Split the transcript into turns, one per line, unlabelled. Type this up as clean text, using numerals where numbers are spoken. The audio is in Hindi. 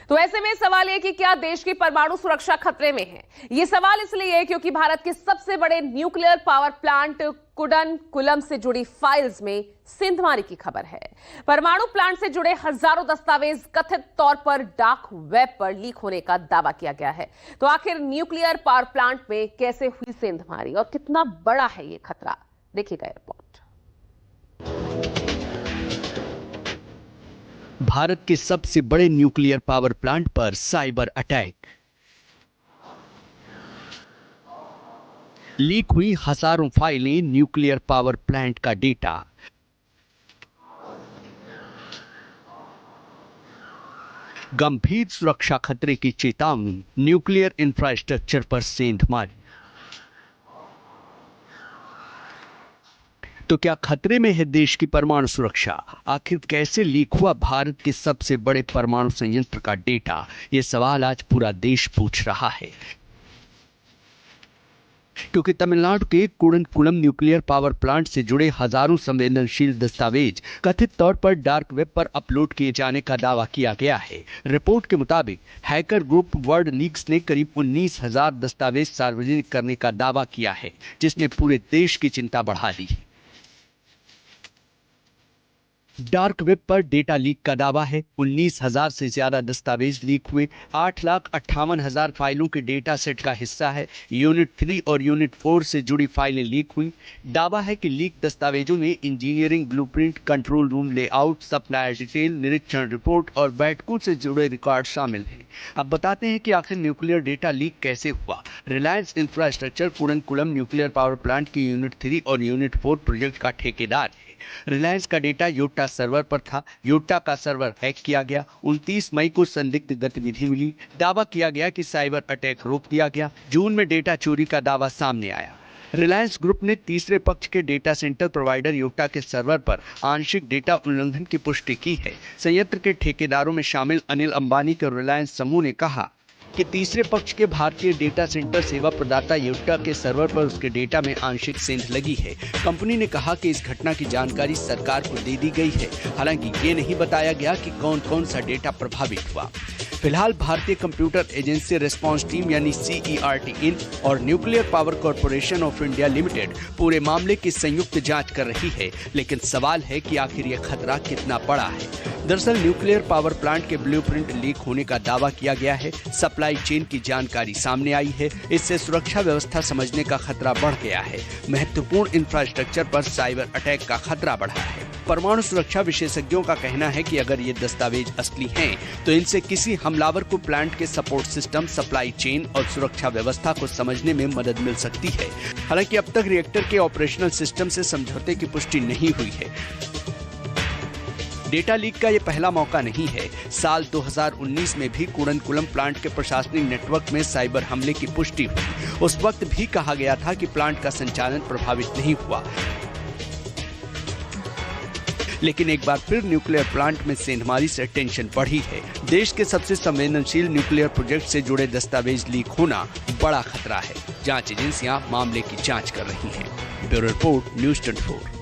तो ऐसे में सवाल है कि क्या देश की परमाणु सुरक्षा खतरे में है। ये सवाल इसलिए है क्योंकि भारत के सबसे बड़े न्यूक्लियर पावर प्लांट कुडनकुलम से जुड़ी फाइल्स में सेंधमारी की खबर है। परमाणु प्लांट से जुड़े हजारों दस्तावेज कथित तौर पर डार्क वेब पर लीक होने का दावा किया गया है। तो आखिर न्यूक्लियर पावर प्लांट में कैसे हुई सेंधमारी और कितना बड़ा है ये खतरा, देखिएगा रिपोर्ट।
भारत के सबसे बड़े न्यूक्लियर पावर प्लांट पर साइबर अटैक। लीक हुई हजारों फाइलें, न्यूक्लियर पावर प्लांट का डेटा। गंभीर सुरक्षा खतरे की चेतावनी, न्यूक्लियर इंफ्रास्ट्रक्चर पर सेंधमारी। तो क्या खतरे में है देश की परमाणु सुरक्षा? आखिर कैसे लीक हुआ भारत के सबसे बड़े परमाणु संयंत्र का डेटा? ये सवाल आज पूरा देश पूछ रहा है, क्योंकि तमिलनाडु के कुडनकुलम न्यूक्लियर पावर प्लांट से जुड़े हजारों संवेदनशील दस्तावेज कथित तौर पर डार्क वेब पर अपलोड किए जाने का दावा किया गया है। रिपोर्ट के मुताबिक हैकर ग्रुप वर्ल्ड लीक्स ने करीब 19,000 दस्तावेज सार्वजनिक करने का दावा किया है, जिसने पूरे देश की चिंता बढ़ा दी। डार्क वेब पर डेटा लीक का दावा है। 19,000 से ज्यादा दस्तावेज लीक हुए। 8,58,000 फाइलों के डेटा सेट का हिस्सा है। यूनिट 3 और यूनिट 4 से जुड़ी फाइलें लीक हुई। दावा है कि लीक दस्तावेजों में engineering blueprint, control room layout, supplier detail, निरीक्षण रिपोर्ट और बैठकों से जुड़े रिकॉर्ड शामिल हैं। अब बताते हैं कि आखिर न्यूक्लियर डेटा लीक कैसे हुआ। Reliance infrastructure Kudankulam nuclear power plant की यूनिट 3 और यूनिट 4 प्रोजेक्ट का ठेकेदार है। रिलायंस का डेटा योटा सर्वर पर था। योटा का सर्वर हैक किया गया। 29 मई को संदिग्ध गतिविधि मिली। दावा किया गया कि साइबर अटैक रोक दिया गया। जून में डेटा चोरी का दावा सामने आया। रिलायंस ग्रुप ने तीसरे पक्ष के डेटा सेंटर प्रोवाइडर योटा के सर्वर पर आंशिक डेटा उल्लंघन की पुष्टि की है। संयंत्र के ठेकेदारों में शामिल अनिल अंबानी के रिलायंस समूह ने कहा कि तीसरे पक्ष के भारतीय डेटा सेंटर सेवा प्रदाता योटा के सर्वर पर उसके डेटा में आंशिक सेंध लगी है। कंपनी ने कहा कि इस घटना की जानकारी सरकार को दे दी गई है। हालांकि ये नहीं बताया गया कि कौन कौन सा डेटा प्रभावित हुआ। फिलहाल भारतीय कंप्यूटर एजेंसी रिस्पांस टीम यानी CERT इन और nuclear power corporation of India limited पूरे मामले की संयुक्त जांच कर रही है। लेकिन सवाल है कि आखिर यह खतरा कितना बड़ा है। दरअसल न्यूक्लियर पावर प्लांट के ब्लूप्रिंट लीक होने का दावा किया गया है। सप्लाई चेन की जानकारी सामने आई है। इससे सुरक्षा व्यवस्था समझने का खतरा बढ़ गया है। महत्वपूर्ण इंफ्रास्ट्रक्चर पर साइबर अटैक का खतरा बढ़ा है। परमाणु सुरक्षा विशेषज्ञों का कहना है कि अगर ये दस्तावेज असली हैं, तो इनसे किसी हमलावर को प्लांट के सपोर्ट सिस्टम, सप्लाई चेन और सुरक्षा व्यवस्था को समझने में मदद मिल सकती है। हालांकि अब तक रिएक्टर के ऑपरेशनल सिस्टम से समझौते की पुष्टि नहीं हुई है। डेटा लीक का ये पहला मौका नहीं है। साल 2019 में भी कुडनकुलम प्लांट के प्रशासनिक नेटवर्क में साइबर हमले की पुष्टि हुई। उस वक्त भी कहा गया था कि प्लांट का संचालन प्रभावित नहीं हुआ। लेकिन एक बार फिर न्यूक्लियर प्लांट में सेंधमारी से टेंशन बढ़ी है। देश के सबसे संवेदनशील न्यूक्लियर प्रोजेक्ट से जुड़े दस्तावेज लीक होना बड़ा खतरा है। जांच एजेंसियां मामले की जांच कर रही हैं। Bureau report, news 24।